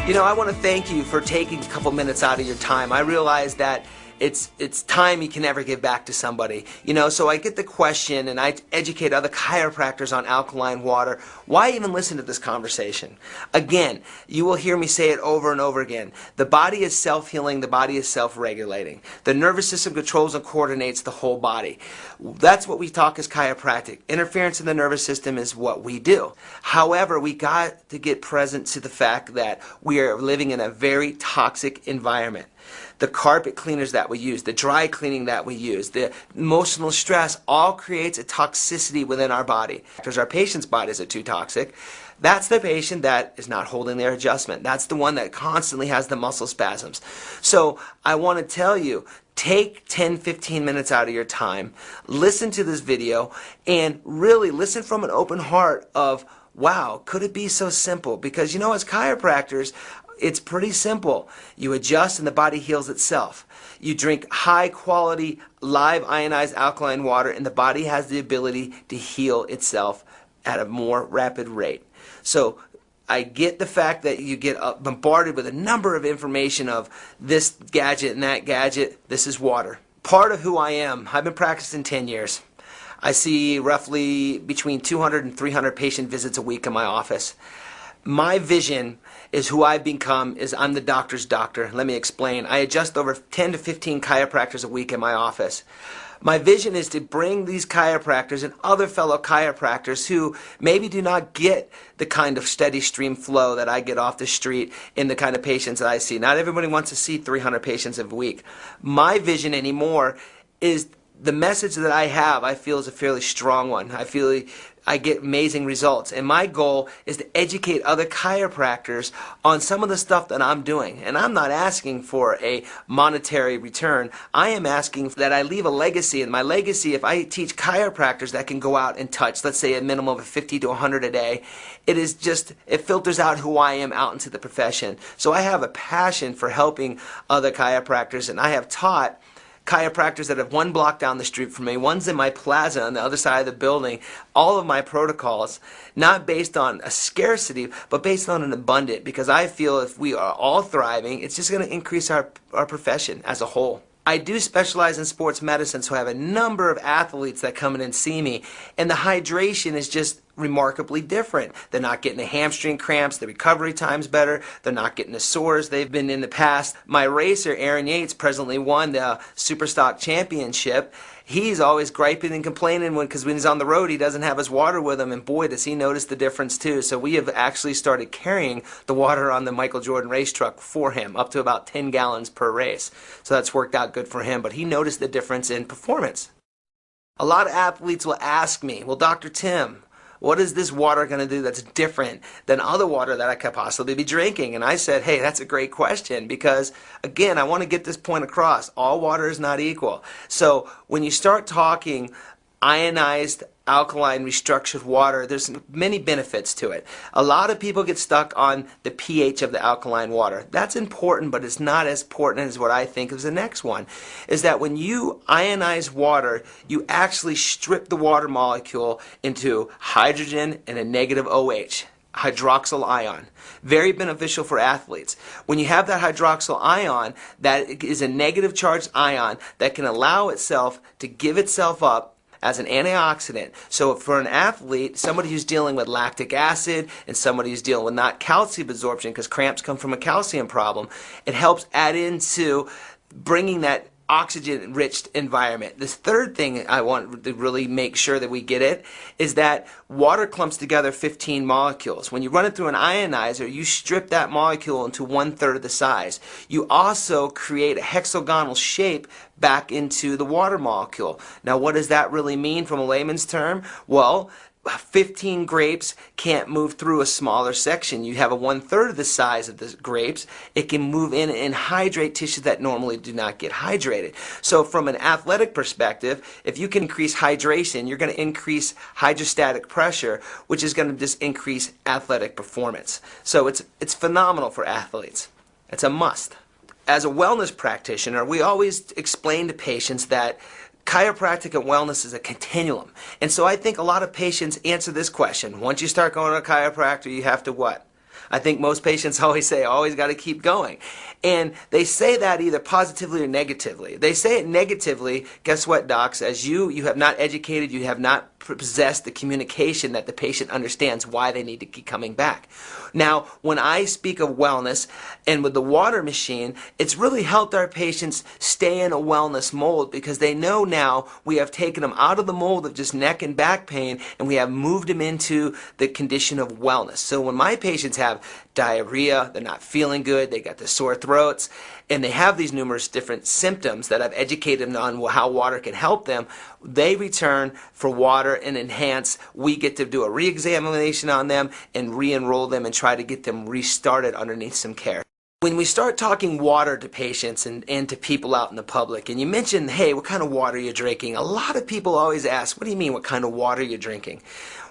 You know, I want to thank you for taking a couple minutes out of your time. I realize that it's time you can never give back to somebody. You know, so I get the question, and I educate other chiropractors on alkaline water. Why even listen to this conversation? Again, you will hear me say it over and over again. The body is self-healing. The body is self-regulating. The nervous system controls and coordinates the whole body. That's what we talk as chiropractic. Interference in the nervous system is what we do. However, we got to get present to the fact that we are living in a very toxic environment. The carpet cleaners that we use, the dry cleaning that we use, the emotional stress all creates a toxicity within our body. Because our patient's bodies are too toxic. That's the patient that is not holding their adjustment. That's the one that constantly has the muscle spasms. So I want to tell you, take 10-15 minutes out of your time, listen to this video, and really listen from an open heart of, wow, could it be so simple? Because, you know, as chiropractors, it's pretty simple. You adjust and the body heals itself. You drink high quality, live ionized alkaline water, and the body has the ability to heal itself at a more rapid rate. So I get the fact that you get bombarded with a number of information of this gadget and that gadget. This is water. Part of who I am, I've been practicing 10 years. I see roughly between 200 and 300 patient visits a week in my office. My vision is who I've become is I'm the doctor's doctor. Let me explain. I adjust over 10 to 15 chiropractors a week in my office. My vision is to bring these chiropractors and other fellow chiropractors who maybe do not get the kind of steady stream flow that I get off the street in the kind of patients that I see. Not everybody wants to see 300 patients a week. My vision anymore is the message that I have, I feel, is a fairly strong one. I get amazing results. And my goal is to educate other chiropractors on some of the stuff that I'm doing. And I'm not asking for a monetary return. I am asking that I leave a legacy. And my legacy, if I teach chiropractors that can go out and touch, let's say a minimum of 50 to 100 a day, it filters out who I am out into the profession. So I have a passion for helping other chiropractors, and I have taught chiropractors that have one block down the street from me, one's in my plaza on the other side of the building, all of my protocols, not based on a scarcity, but based on an abundant, because I feel if we are all thriving, it's just going to increase our profession as a whole. I do specialize in sports medicine, so I have a number of athletes that come in and see me, and the hydration is just remarkably different. They're not getting the hamstring cramps, the recovery time's better, they're not getting the sores they've been in the past. My racer, Aaron Yates, presently won the Superstock Championship. He's always griping and complaining because when he's on the road he doesn't have his water with him, and boy does he notice the difference too. So we have actually started carrying the water on the Michael Jordan race truck for him, up to about 10 gallons per race. So that's worked out good for him, but he noticed the difference in performance. A lot of athletes will ask me, well, Dr. Tim, what is this water going to do that's different than other water that I could possibly be drinking? And I said, hey, that's a great question, because, again, I want to get this point across. All water is not equal. So when you start talking ionized, alkaline, restructured water, there's many benefits to it. A lot of people get stuck on the pH of the alkaline water. That's important, but it's not as important as what I think is the next one, is that when you ionize water, you actually strip the water molecule into hydrogen and a negative OH. Hydroxyl ion. Very beneficial for athletes. When you have that hydroxyl ion, that is a negative charged ion that can allow itself to give itself up as an antioxidant. So for an athlete, somebody who's dealing with lactic acid and somebody who's dealing with not calcium absorption, because cramps come from a calcium problem, it helps add into bringing that oxygen-rich environment. This third thing I want to really make sure that we get it is that water clumps together 15 molecules. When you run it through an ionizer, you strip that molecule into 1/3 of the size. You also create a hexagonal shape back into the water molecule. Now, what does that really mean from a layman's term? Well, 15 grapes can't move through a smaller section. You have a 1/3 of the size of the grapes. It can move in and hydrate tissues that normally do not get hydrated. So from an athletic perspective, if you can increase hydration, you're going to increase hydrostatic pressure, which is going to just increase athletic performance. So it's phenomenal for athletes. It's a must. As a wellness practitioner, we always explain to patients that chiropractic and wellness is a continuum. And so I think a lot of patients answer this question. Once you start going to a chiropractor, you have to what? I think most patients always say, always got to keep going. And they say that either positively or negatively. They say it negatively, guess what, docs? As you have not educated, you have not possessed the communication that the patient understands why they need to keep coming back. Now, when I speak of wellness and with the water machine, it's really helped our patients stay in a wellness mold because they know now we have taken them out of the mold of just neck and back pain and we have moved them into the condition of wellness. So when my patients have diarrhea, they're not feeling good, they got the sore throats, and they have these numerous different symptoms that I've educated them on how water can help them, they return for water and enhance. We get to do a re-examination on them and re-enroll them and try to get them restarted underneath some care. When we start talking water to patients and to people out in the public, and you mention, hey, what kind of water are you drinking? A lot of people always ask, what do you mean, what kind of water are you drinking?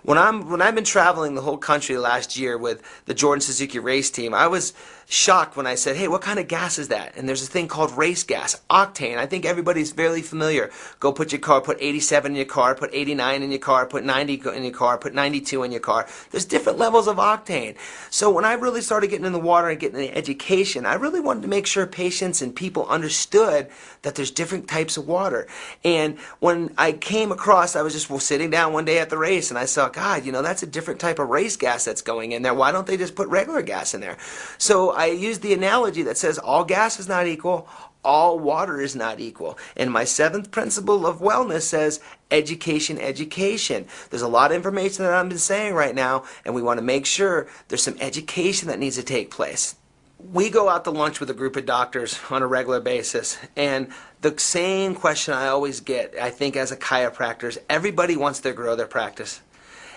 When I've been traveling the whole country last year with the Jordan Suzuki race team, I was shocked when I said, hey, what kind of gas is that? And there's a thing called race gas, octane. I think everybody's fairly familiar. Go put your car, put 87 in your car, put 89 in your car, put 90 in your car, put 92 in your car. There's different levels of octane. So when I really started getting in the water and getting the education, I really wanted to make sure patients and people understood that there's different types of water. And when I came across, I was just sitting down one day at the race and I saw, God, that's a different type of race gas that's going in there. Why don't they just put regular gas in there? So I used the analogy that says all gas is not equal, all water is not equal. And my 7th principle of wellness says education, education. There's a lot of information that I've been saying right now, and we want to make sure there's some education that needs to take place. We go out to lunch with a group of doctors on a regular basis, and the same question I always get, I think as a chiropractor, is everybody wants to grow their practice.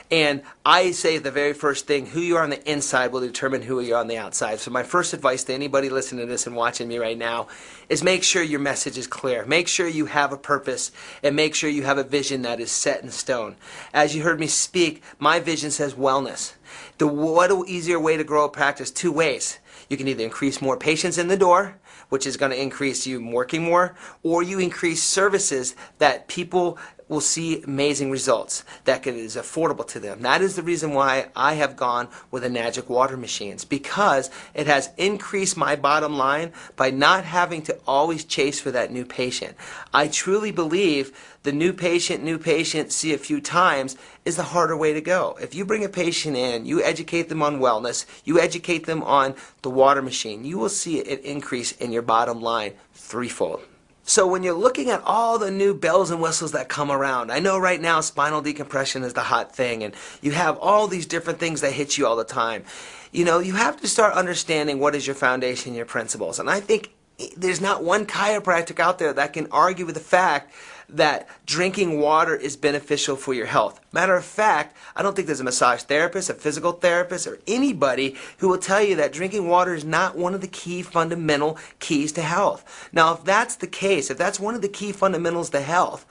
And I say the very first thing, who you are on the inside will determine who you are on the outside. So my first advice to anybody listening to this and watching me right now is make sure your message is clear. Make sure you have a purpose and make sure you have a vision that is set in stone. As you heard me speak, my vision says wellness. What easier way to grow a practice? 2 ways. You can either increase more patients in the door, which is going to increase you working more, or you increase services that people will see amazing results that is affordable to them. That is the reason why I have gone with the Magic Water Machines, because it has increased my bottom line by not having to always chase for that new patient. I truly believe the new patient, see a few times is the harder way to go. If you bring a patient in, you educate them on wellness, you educate them on the water machine, you will see an increase in your bottom line threefold. So when you're looking at all the new bells and whistles that come around, I know right now spinal decompression is the hot thing, and you have all these different things that hit you all the time. You have to start understanding what is your foundation, your principles. And I think there's not one chiropractic out there that can argue with the fact that drinking water is beneficial for your health. Matter of fact, I don't think there's a massage therapist, a physical therapist, or anybody who will tell you that drinking water is not one of the key fundamental keys to health. Now, if that's the case, if that's one of the key fundamentals to health,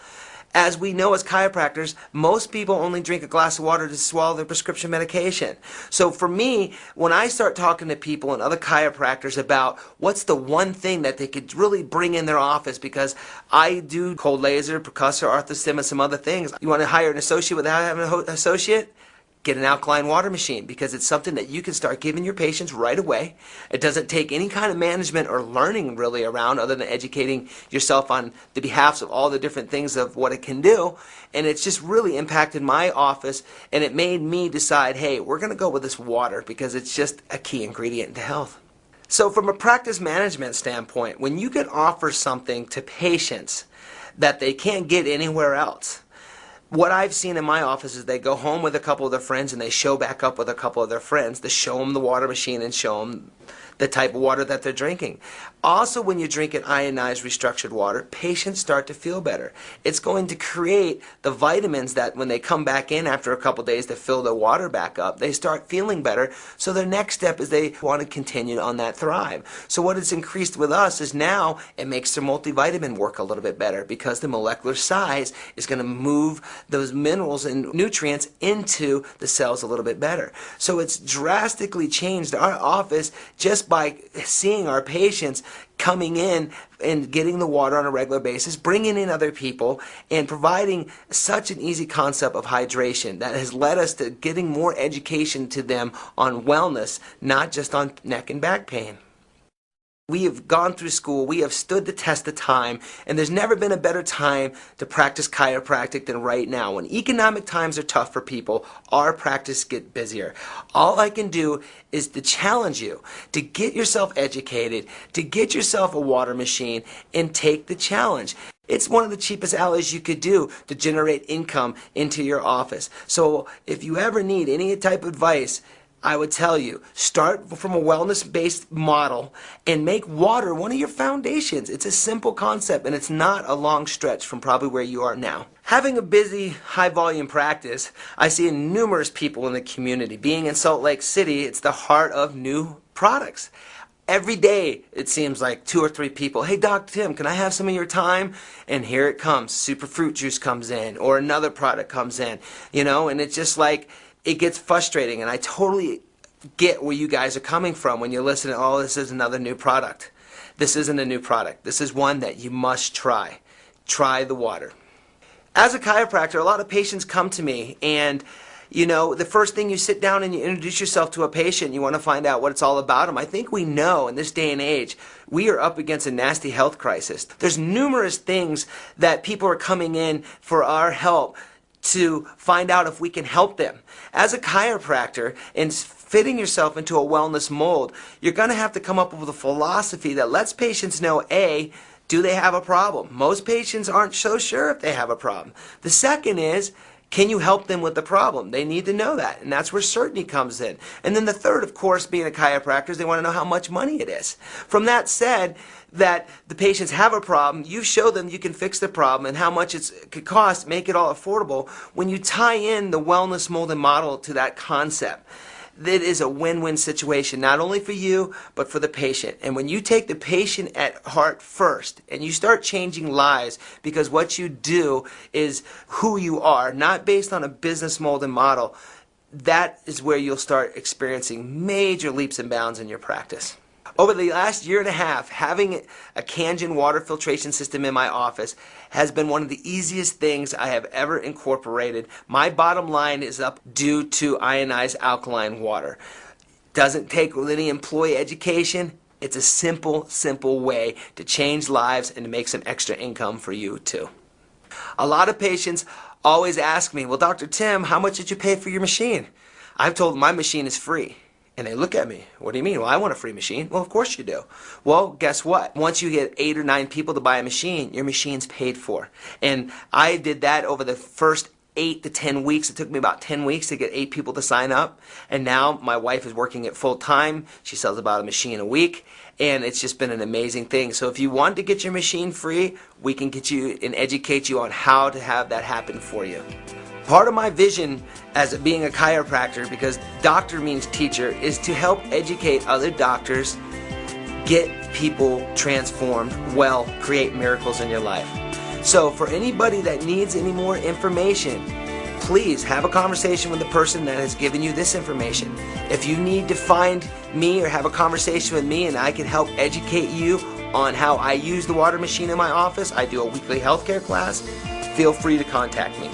as we know as chiropractors, most people only drink a glass of water to swallow their prescription medication. So for me, when I start talking to people and other chiropractors about what's the one thing that they could really bring in their office, because I do cold laser, percussive, arthostim, and some other things. You want to hire an associate without having an associate? Get an alkaline water machine, because it's something that you can start giving your patients right away. It doesn't take any kind of management or learning really around other than educating yourself on the behalfs of all the different things of what it can do. And it's just really impacted my office, and it made me decide, hey, we're going to go with this water because it's just a key ingredient to health. So from a practice management standpoint, when you can offer something to patients that they can't get anywhere else, what I've seen in my office is they go home with a couple of their friends and they show back up with a couple of their friends to show them the water machine and show them the type of water that they're drinking. Also, when you drink an ionized restructured water, patients start to feel better. It's going to create the vitamins that when they come back in after a couple days to fill their water back up, they start feeling better. So their next step is they want to continue on that thrive. So what it's increased with us is now it makes their multivitamin work a little bit better, because the molecular size is going to move those minerals and nutrients into the cells a little bit better. So it's drastically changed our office just just by seeing our patients coming in and getting the water on a regular basis, bringing in other people, and providing such an easy concept of hydration that has led us to getting more education to them on wellness, not just on neck and back pain. We have gone through school, we have stood the test of time, and there's never been a better time to practice chiropractic than right now. When economic times are tough for people, our practice gets busier. All I can do is to challenge you to get yourself educated, to get yourself a water machine, and take the challenge. It's one of the cheapest alleys you could do to generate income into your office. So if you ever need any type of advice, I would tell you, start from a wellness-based model and make water one of your foundations. It's a simple concept, and it's not a long stretch from probably where you are now. Having a busy, high-volume practice, I see numerous people in the community. Being in Salt Lake City, it's the heart of new products. Every day, it seems like 2 or 3 people, hey, Dr. Tim, can I have some of your time? And here it comes. Super fruit juice comes in, or another product comes in, and it's just like, it gets frustrating, and I totally get where you guys are coming from when you listen to, oh, this is another new product. This isn't a new product. This is one that you must try. Try the water. As a chiropractor, a lot of patients come to me, and the first thing you sit down and you introduce yourself to a patient, you want to find out what it's all about them. I think we know in this day and age, we are up against a nasty health crisis. There's numerous things that people are coming in for our help to find out if we can help them. As a chiropractor and fitting yourself into a wellness mold, you're going to have to come up with a philosophy that lets patients know, A, do they have a problem? Most patients aren't so sure if they have a problem. The second is, can you help them with the problem? They need to know that, and that's where certainty comes in. And then the third, of course, being a chiropractor, is they want to know how much money it is. From that said, that the patients have a problem, you show them you can fix the problem and how much it could cost, make it all affordable. When you tie in the wellness molded model to that concept, that is a win-win situation, not only for you, but for the patient. And when you take the patient at heart first, and you start changing lives, because what you do is who you are, not based on a business molded model, that is where you'll start experiencing major leaps and bounds in your practice. Over the last year and a half, having a Kangen water filtration system in my office has been one of the easiest things I have ever incorporated. My bottom line is up due to ionized alkaline water. Doesn't take any employee education. It's a simple, simple way to change lives and to make some extra income for you too. A lot of patients always ask me, well, Dr. Tim, how much did you pay for your machine? I've told them my machine is free. And they look at me, what do you mean? Well, I want a free machine. Well, of course you do. Well, guess what? Once you get 8 or 9 people to buy a machine, your machine's paid for. And I did that over the first 8 to 10 weeks. It took me about 10 weeks to get 8 people to sign up. And now my wife is working it full time. She sells about a machine a week. And it's just been an amazing thing. So if you want to get your machine free, we can get you and educate you on how to have that happen for you. Part of my vision as being a chiropractor, because doctor means teacher, is to help educate other doctors, get people transformed, well, create miracles in your life. So for anybody that needs any more information, please have a conversation with the person that has given you this information. If you need to find me or have a conversation with me and I can help educate you on how I use the water machine in my office, I do a weekly healthcare class, feel free to contact me.